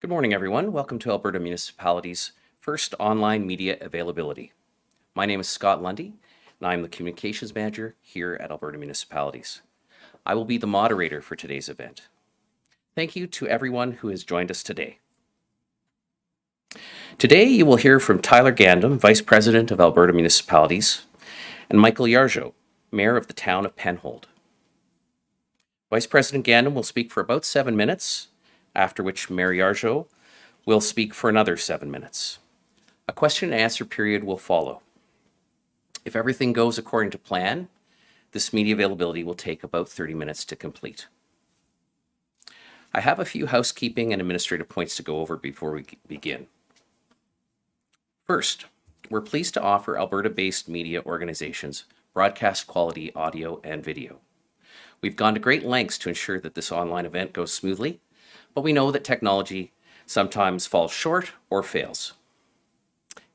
Good morning, everyone. Welcome to Alberta Municipalities' first online media availability. My name is Scott Lundy, and I'm the Communications Manager here at Alberta Municipalities. I will be the moderator for today's event. Thank you to everyone who has joined us today. Today, you will hear from Tyler Gandam, Vice President of Alberta Municipalities, and Michael Yargeau, Mayor of the town of Penhold. Vice President Gandam will speak for about 7 minutes, after which Mayor Yargeau will speak for another 7 minutes. A question and answer period will follow. If everything goes according to plan, this media availability will take about 30 minutes to complete. I have a few housekeeping and administrative points to go over before we begin. First, we're pleased to offer Alberta-based media organizations broadcast quality audio and video. We've gone to great lengths to ensure that this online event goes smoothly, but we know that technology sometimes falls short or fails.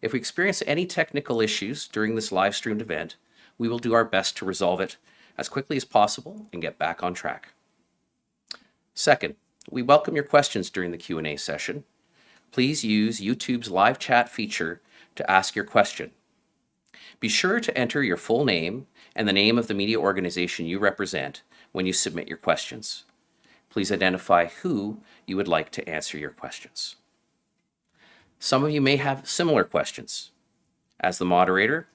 If we experience any technical issues during this live streamed event, we will do our best to resolve it as quickly as possible and get back on track. Second, we welcome your questions during the Q&A session. Please use YouTube's live chat feature to ask your question. Be sure to enter your full name and the name of the media organization you represent when you submit your questions. Please identify who you would like to answer your questions. Some of you may have similar questions. As the moderator,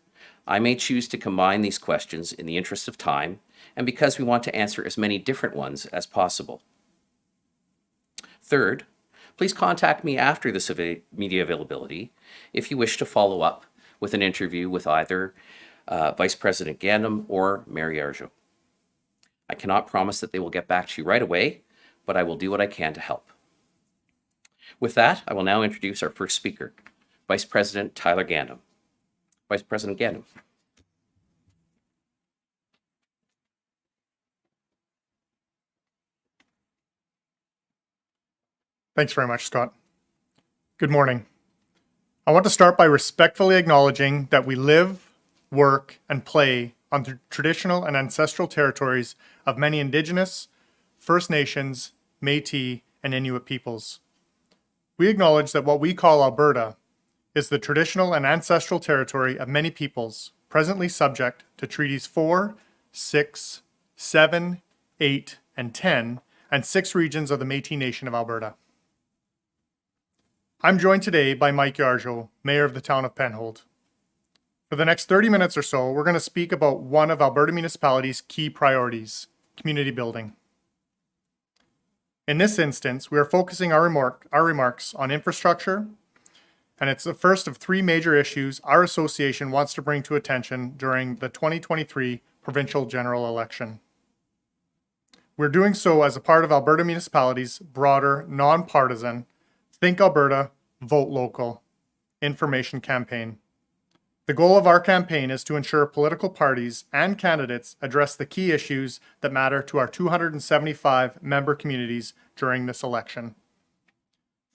I may choose to combine these questions in the interest of time and because we want to answer as many different ones as possible. Third, please contact me after this media availability if you wish to follow up with an interview with either Vice President Gandam or Mayor Yargeau. I cannot promise that they will get back to you right away, but I will do what I can to help. With that, I will now introduce our first speaker, Vice President Tyler Gandam. Vice President Gandam. Thanks very much, Scott. Good morning. I want to start by respectfully acknowledging that we live, work, and play on the traditional and ancestral territories of many Indigenous, First Nations, Métis, and Inuit peoples. We acknowledge that what we call Alberta is the traditional and ancestral territory of many peoples presently subject to Treaties 4, 6, 7, 8, and 10, and 6 regions of the Métis Nation of Alberta. I'm joined today by Mike Yargeau, Mayor of the town of Penhold. For the next 30 minutes or so, we're going to speak about one of Alberta Municipalities' key priorities, community building. In this instance, we are focusing our remarks on infrastructure, and it's the first of 3 major issues our association wants to bring to attention during the 2023 provincial general election. We're doing so as a part of Alberta Municipalities' broader, non-partisan Think Alberta, Vote Local information campaign. The goal of our campaign is to ensure political parties and candidates address the key issues that matter to our 275 member communities during this election.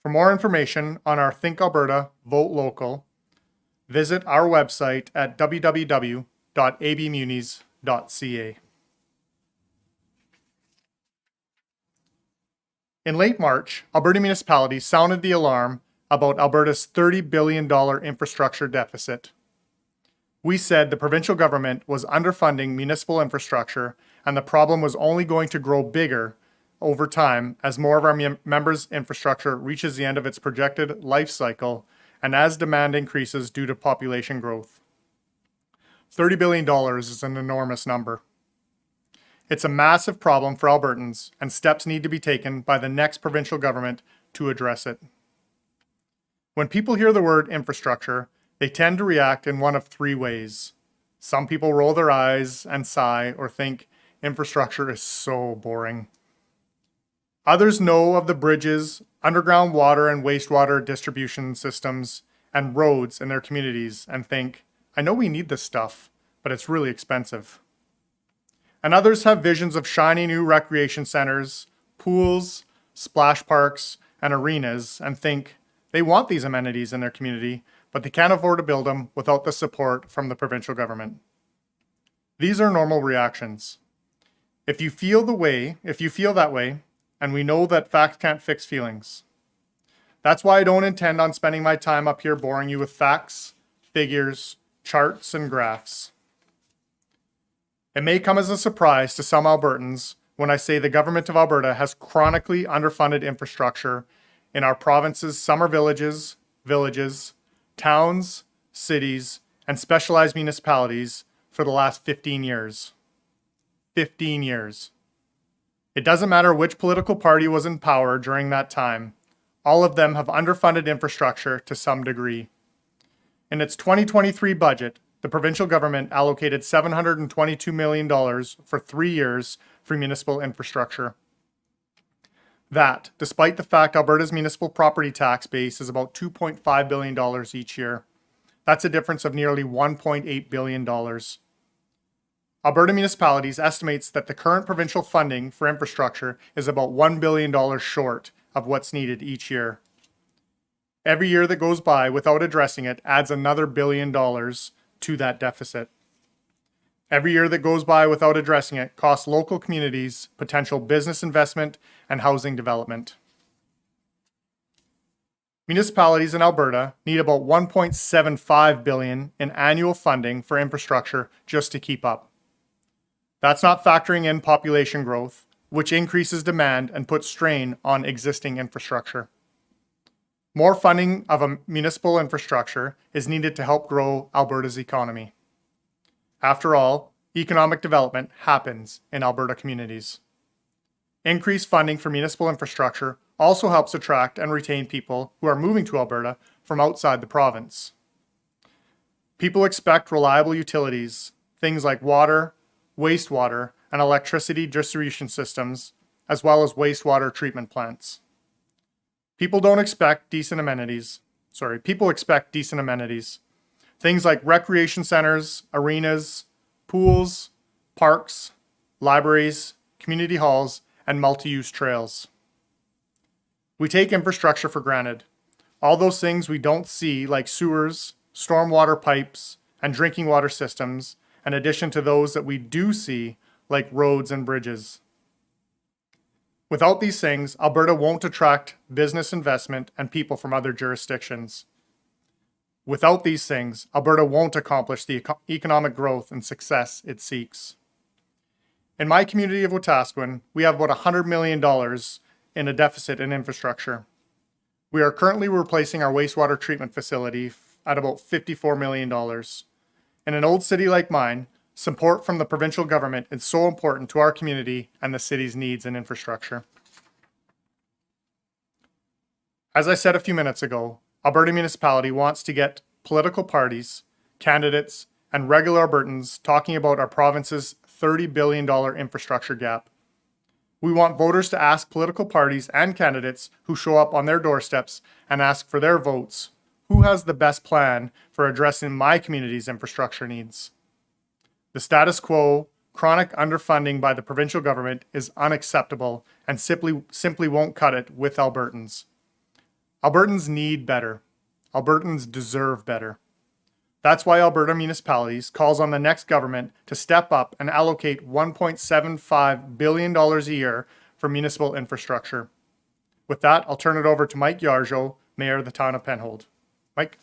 For more information on our Think Alberta, Vote Local, visit our website at www.abmunis.ca. In late March, Alberta Municipalities sounded the alarm about Alberta's $30 billion infrastructure deficit. We said the provincial government was underfunding municipal infrastructure and the problem was only going to grow bigger over time as more of our members' infrastructure reaches the end of its projected life cycle and as demand increases due to population growth. $30 billion is an enormous number. It's a massive problem for Albertans and steps need to be taken by the next provincial government to address it. When people hear the word infrastructure, they tend to react in one of 3 ways. Some people roll their eyes and sigh or think infrastructure is so boring. Others know of the bridges, underground water and wastewater distribution systems, and roads in their communities and think, I know we need this stuff, but it's really expensive. And others have visions of shiny new recreation centers, pools, splash parks, and arenas and think they want these amenities in their community, but they can't afford to build them without the support from the provincial government. These are normal reactions. If you feel that way, and we know that facts can't fix feelings, That's why I don't intend on spending my time up here boring you with facts, figures, charts, and graphs. It may come as a surprise to some Albertans when I say the government of Alberta has chronically underfunded infrastructure in our province's summer villages, towns, cities, and specialized municipalities for the last 15 years. 15 years. It doesn't matter which political party was in power during that time. All of them have underfunded infrastructure to some degree. In its 2023 budget, the provincial government allocated $722 million for 3 years for municipal infrastructure. That, despite the fact Alberta's municipal property tax base is about $2.5 billion each year. That's a difference of nearly $1.8 billion. Alberta Municipalities estimates that the current provincial funding for infrastructure is about $1 billion short of what's needed each year. Every year that goes by without addressing it adds another $1 billion to that deficit. Every year that goes by without addressing it costs local communities potential business investment and housing development. Municipalities in Alberta need about $1.75 billion in annual funding for infrastructure just to keep up. That's not factoring in population growth, which increases demand and puts strain on existing infrastructure. More funding of a municipal infrastructure is needed to help grow Alberta's economy. After all, economic development happens in Alberta communities. Increased funding for municipal infrastructure also helps attract and retain people who are moving to Alberta from outside the province. People expect reliable utilities, things like water, wastewater, and electricity distribution systems, as well as wastewater treatment plants. People expect decent amenities. Things like recreation centers, arenas, pools, parks, libraries, community halls, and multi-use trails. We take infrastructure for granted. All those things we don't see, like sewers, stormwater pipes, and drinking water systems, in addition to those that we do see, like roads and bridges. Without these things, Alberta won't attract business investment and people from other jurisdictions. Without these things, Alberta won't accomplish the economic growth and success it seeks. In my community of Wetaskiwin, we have about $100 million in a deficit in infrastructure. We are currently replacing our wastewater treatment facility at about $54 million. In an old city like mine, support from the provincial government is so important to our community and the city's needs and infrastructure. As I said a few minutes ago, Alberta Municipality wants to get political parties, candidates, and regular Albertans talking about our province's $30 billion infrastructure gap. We want voters to ask political parties and candidates who show up on their doorsteps and ask for their votes, who has the best plan for addressing my community's infrastructure needs? The status quo, chronic underfunding by the provincial government is unacceptable and simply won't cut it with Albertans. Albertans need better. Albertans deserve better. That's why Alberta Municipalities calls on the next government to step up and allocate $1.75 billion a year for municipal infrastructure. With that, I'll turn it over to Mike Yargeau, Mayor of the town of Penhold. Mike?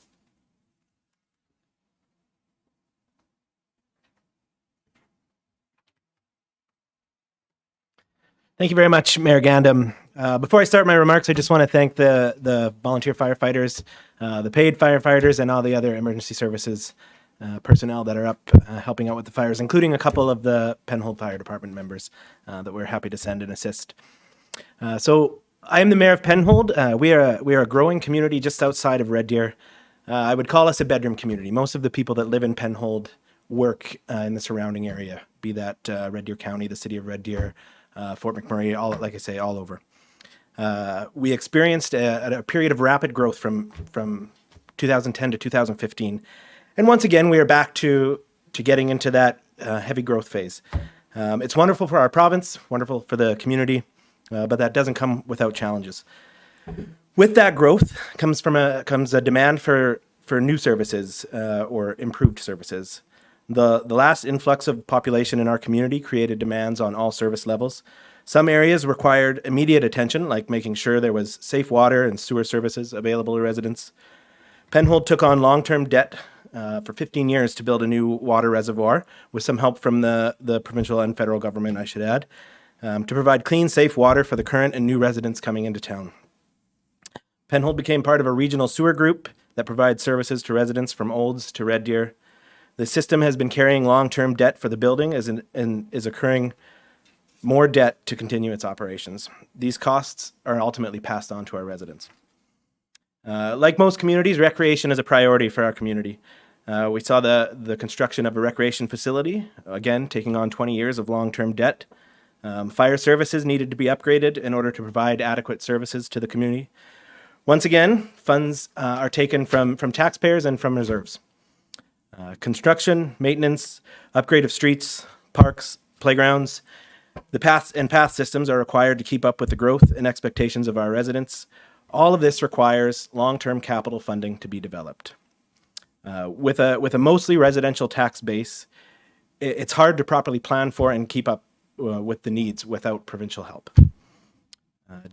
Thank you very much, Mayor Gandam. Before I start my remarks, I just want to thank the volunteer firefighters, the paid firefighters, and all the other emergency services personnel that are up helping out with the fires, including a couple of the Penhold Fire Department members that we're happy to send and assist. So I am the Mayor of Penhold. We are a growing community just outside of Red Deer. I would call us a bedroom community. Most of the people that live in Penhold work in the surrounding area, be that Red Deer County, the city of Red Deer, Fort McMurray, all over. We experienced a period of rapid growth from 2010 to 2015. And once again, we are back to getting into that heavy growth phase. It's wonderful for our province, wonderful for the community, but that doesn't come without challenges. With that growth comes a demand for new services or improved services. The last influx of population in our community created demands on all service levels. Some areas required immediate attention, like making sure there was safe water and sewer services available to residents. Penhold took on long-term debt for 15 years to build a new water reservoir, with some help from the provincial and federal government, I should add, to provide clean, safe water for the current and new residents coming into town. Penhold became part of a regional sewer group that provides services to residents from Olds to Red Deer. The system has been carrying long-term debt for the building and is incurring more debt to continue its operations. These costs are ultimately passed on to our residents. Like most communities, recreation is a priority for our community. We saw the construction of a recreation facility, again, taking on 20 years of long-term debt. Fire services needed to be upgraded in order to provide adequate services to the community. Once again, funds are taken from taxpayers and from reserves. Construction, maintenance, upgrade of streets, parks, playgrounds. The path systems are required to keep up with the growth and expectations of our residents. All of this requires long-term capital funding to be developed. With a mostly residential tax base, it's hard to properly plan for and keep up with the needs without provincial help.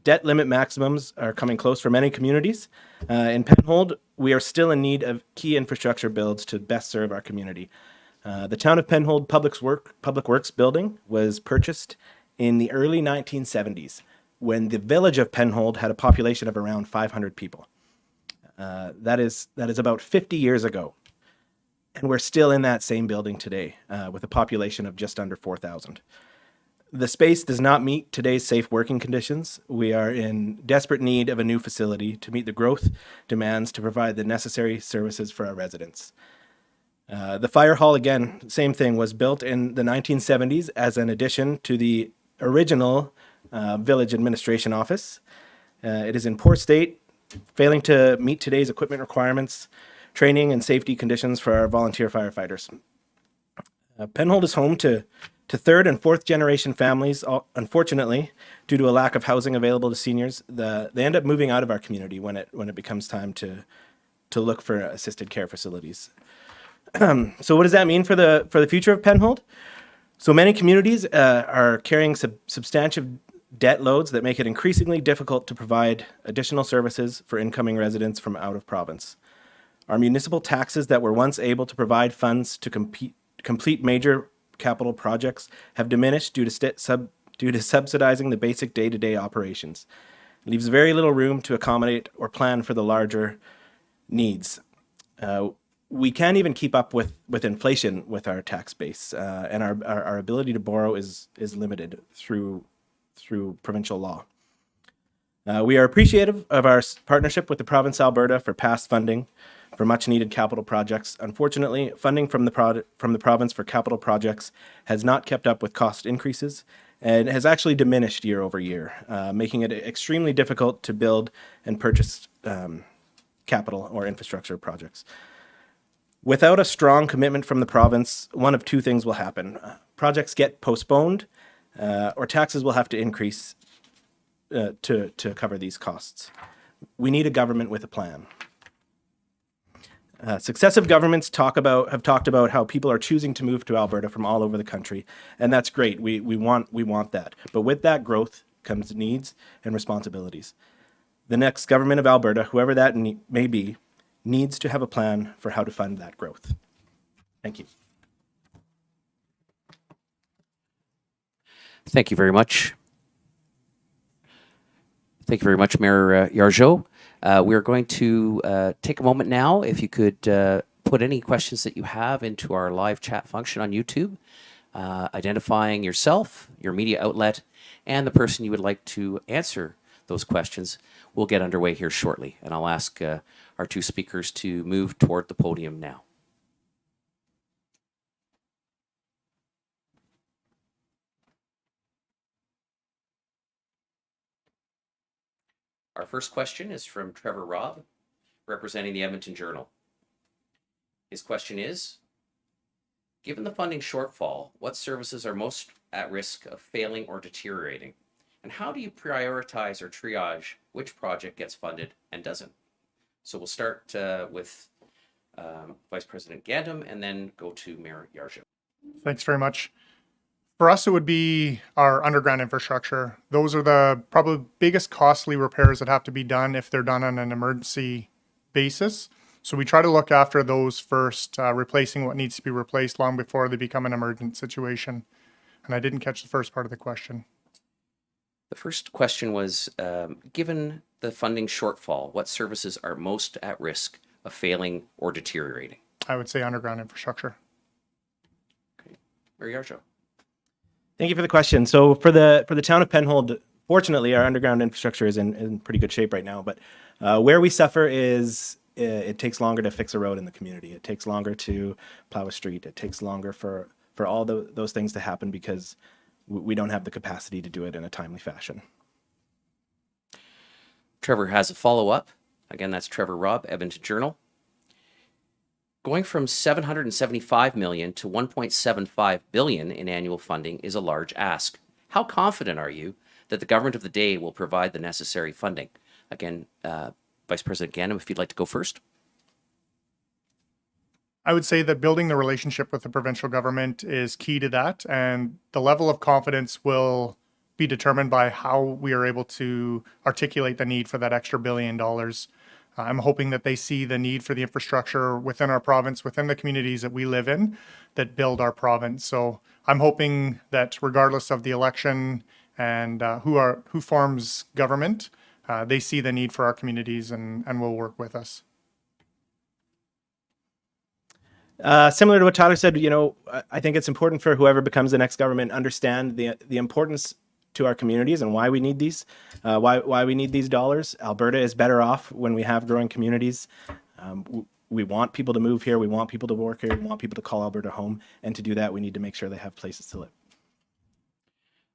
Debt limit maximums are coming close for many communities. In Penhold, we are still in need of key infrastructure builds to best serve our community. The Town of Penhold Public Works building was purchased in the early 1970s, when the village of Penhold had a population of around 500 people. That is about 50 years ago. And we're still in that same building today, with a population of just under 4,000. The space does not meet today's safe working conditions. We are in desperate need of a new facility to meet the growth demands to provide the necessary services for our residents. The fire hall, again, same thing, was built in the 1970s as an addition to the original village administration office. It is in poor state, failing to meet today's equipment requirements, training and safety conditions for our volunteer firefighters. Penhold is home to third and fourth generation families. Unfortunately, due to a lack of housing available to seniors, they end up moving out of our community when it becomes time to look for assisted care facilities. So what does that mean for the future of Penhold? So many communities are carrying substantial debt loads that make it increasingly difficult to provide additional services for incoming residents from out of province. Our municipal taxes that were once able to provide funds to complete major capital projects have diminished due to subsidizing the basic day-to-day operations. It leaves very little room to accommodate or plan for the larger needs. We can't even keep up with inflation with our tax base, and our ability to borrow is limited through provincial law. We are appreciative of our partnership with the province of Alberta for past funding for much needed capital projects. Unfortunately, funding from the province for capital projects has not kept up with cost increases and has actually diminished year over year, making it extremely difficult to build and purchase capital or infrastructure projects. Without a strong commitment from the province, one of two things will happen. Projects get postponed, or taxes will have to increase to cover these costs. We need a government with a plan. Successive governments have talked about how people are choosing to move to Alberta from all over the country, and that's great. We want that. But with that growth comes needs and responsibilities. The next government of Alberta, whoever that may be, needs to have a plan for how to fund that growth. Thank you. Thank you very much. Thank you very much, Mayor Yargeau. We're going to take a moment now. If you could put any questions that you have into our live chat function on YouTube, identifying yourself, your media outlet, and the person you would like to answer those questions. We'll get underway here shortly, and I'll ask our two speakers to move toward the podium now. Our first question is from Trevor Robb, representing the Edmonton Journal. His question is, given the funding shortfall, what services are most at risk of failing or deteriorating? And how do you prioritize or triage which project gets funded and doesn't? So we'll start with Vice President Gandam and then go to Mayor Yargeau. Thanks very much. For us, it would be our underground infrastructure. Those are the probably biggest costly repairs that have to be done if they're done on an emergency basis. So we try to look after those first, replacing what needs to be replaced long before they become an emergent situation. And I didn't catch the first part of the question. The first question was, given the funding shortfall, what services are most at risk of failing or deteriorating? I would say underground infrastructure. Okay. Mayor Yarcho. Thank you for the question. So for the town of Penhold, fortunately, our underground infrastructure is in pretty good shape right now. But where we suffer is it takes longer to fix a road in the community. It takes longer to plow a street. It takes longer for all those things to happen because we don't have the capacity to do it in a timely fashion. Trevor has a follow-up. Again, that's Trevor Robb, Edmonton Journal. Going from $775 million to $1.75 billion in annual funding is a large ask. How confident are you that the government of the day will provide the necessary funding? Again, Vice President Ganem, if you'd like to go first. I would say that building the relationship with the provincial government is key to that, and the level of confidence will be determined by how we are able to articulate the need for that extra $1 billion. I'm hoping that they see the need for the infrastructure within our province, within the communities that we live in, that build our province. So I'm hoping that regardless of the election and who forms government, they see the need for our communities and will work with us. Similar to what Tyler said, I think it's important for whoever becomes the next government understand the importance to our communities and why we need these, why we need these dollars. Alberta is better off when we have growing communities. We want people to move here. We want people to work here. We want people to call Alberta home. And to do that, we need to make sure they have places to live.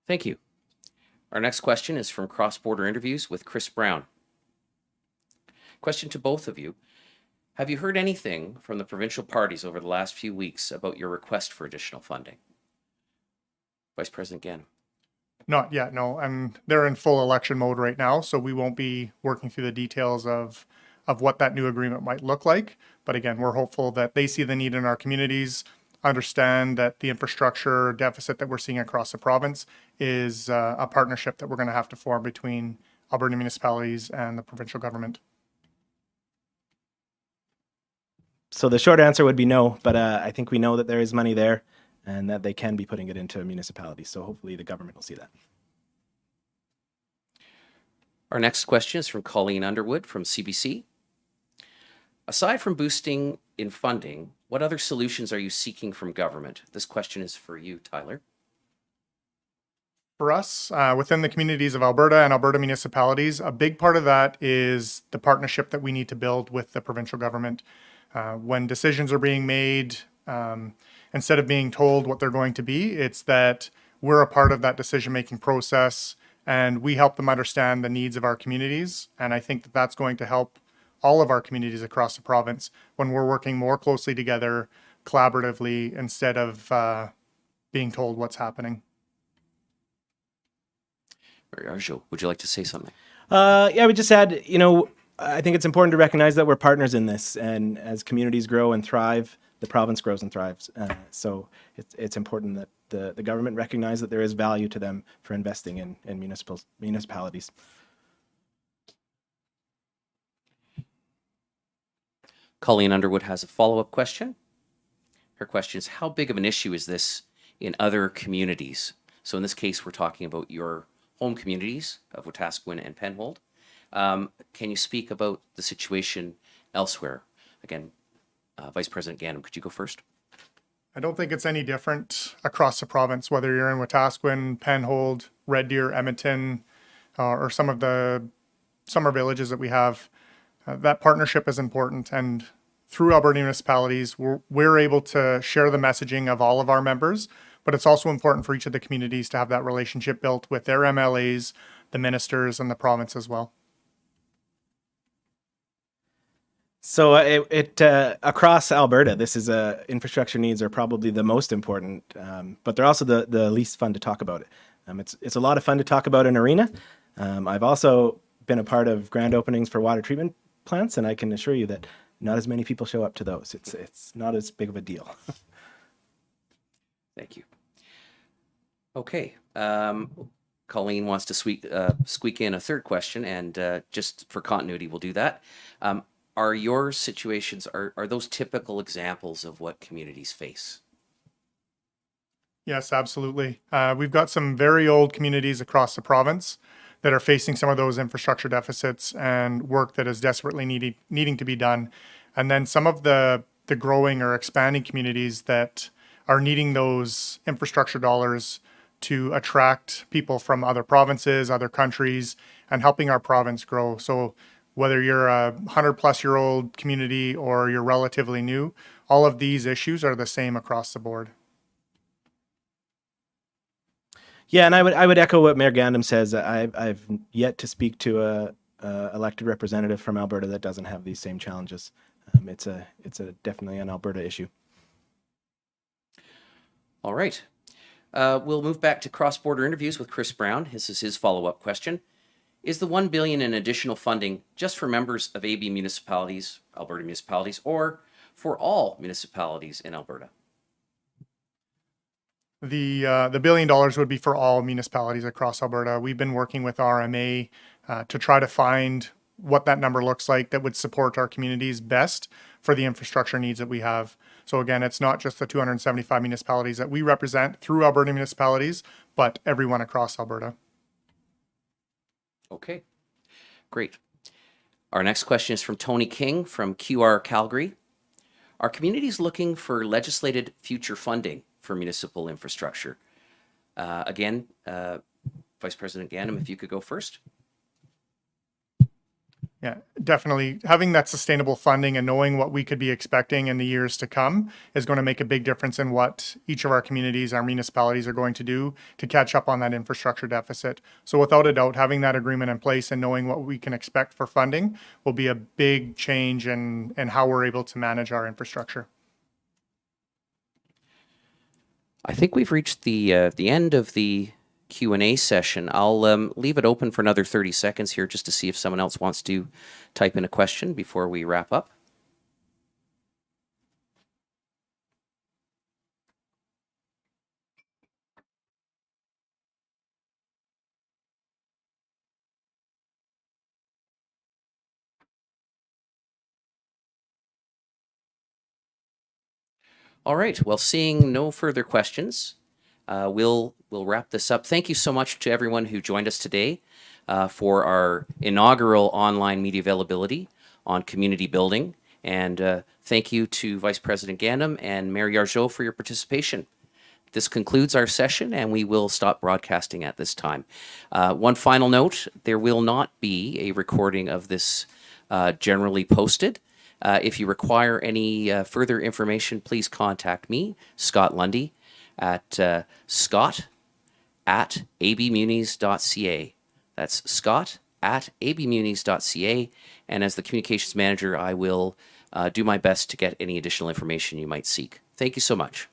Thank you. Our next question is from Cross Border Interviews with Chris Brown. Question to both of you. Have you heard anything from the provincial parties over the last few weeks about your request for additional funding? Vice President Ganem. Not yet, no. And they're in full election mode right now, so we won't be working through the details of what that new agreement might look like. But again, we're hopeful that they see the need in our communities, understand that the infrastructure deficit that we're seeing across the province is a partnership that we're going to have to form between Alberta municipalities and the provincial government. So the short answer would be no, but I think we know that there is money there and that they can be putting it into municipalities. So hopefully the government will see that. Our next question is from Colleen Underwood from CBC. Aside from boosting in funding, what other solutions are you seeking from government? This question is for you, Tyler. For us, within the communities of Alberta and Alberta municipalities, a big part of that is the partnership that we need to build with the provincial government. When decisions are being made, instead of being told what they're going to be, it's that we're a part of that decision-making process and we help them understand the needs of our communities. And I think that that's going to help all of our communities across the province when we're working more closely together, collaboratively, instead of being told what's happening. Arjo, would you like to say something? Yeah, we just had, I think it's important to recognize that we're partners in this, and as communities grow and thrive, the province grows and thrives. So it's important that the government recognize that there is value to them for investing in municipalities. Colleen Underwood has a follow-up question. Her question is, how big of an issue is this in other communities? So in this case, we're talking about your home communities of Wetaskiwin and Penhold. Can you speak about the situation elsewhere? Again, Vice President Ganem, could you go first? I don't think it's any different across the province, whether you're in Wetaskiwin, Penhold, Red Deer, Edmonton, or some of the summer villages that we have. That partnership is important, and through Alberta municipalities, we're able to share the messaging of all of our members, but it's also important for each of the communities to have that relationship built with their MLAs, the ministers, and the province as well. So across Alberta, this is infrastructure needs are probably the most important, but they're also the least fun to talk about. It's a lot of fun to talk about an arena. I've also been a part of grand openings for water treatment plants, and I can assure you that not as many people show up to those. It's not as big of a deal. Thank you. Okay. Colleen wants to squeak in a third question, and just for continuity, we'll do that. Are your situations, are those typical examples of what communities face? Yes, absolutely. We've got some very old communities across the province that are facing some of those infrastructure deficits and work that is desperately needing to be done. And then some of the growing or expanding communities that are needing those infrastructure dollars to attract people from other provinces, other countries, and helping our province grow. So whether you're a 100-plus-year-old community or you're relatively new, all of these issues are the same across the board. Yeah, and I would echo what Mayor Gandam says. I've yet to speak to a elected representative from Alberta that doesn't have these same challenges. It's a definitely an Alberta issue. All right. We'll move back to cross-border interviews with Chris Brown. This is his follow-up question. Is the $1 billion in additional funding just for members of AB municipalities, Alberta municipalities, or for all municipalities in Alberta? The $1 billion would be for all municipalities across Alberta. We've been working with RMA to try to find what that number looks like that would support our communities best for the infrastructure needs that we have. So again, it's not just the 275 municipalities that we represent through Alberta municipalities, but everyone across Alberta. Okay, great. Our next question is from Tony King from QR Calgary. Are communities looking for legislated future funding for municipal infrastructure? Again, Vice President Gandam, if you could go first. Yeah, definitely. Having that sustainable funding and knowing what we could be expecting in the years to come is going to make a big difference in what each of our communities, our municipalities are going to do to catch up on that infrastructure deficit. So without a doubt, having that agreement in place and knowing what we can expect for funding will be a big change in how we're able to manage our infrastructure. I think we've reached the end of the Q&A session. I'll leave it open for another 30 seconds here just to see if someone else wants to type in a question before we wrap up. All right, well, seeing no further questions, we'll wrap this up. Thank you so much to everyone who joined us today for our inaugural online media availability on community building. And thank you to Vice President Gandam and Mayor Yargeau for your participation. This concludes our session, and we will stop broadcasting at this time. One final note, there will not be a recording of this generally posted. If you require any further information, please contact me, Scott Lundy, at scott@abmunis.ca. That's scott@abmunis.ca. And as the communications manager, I will do my best to get any additional information you might seek. Thank you so much.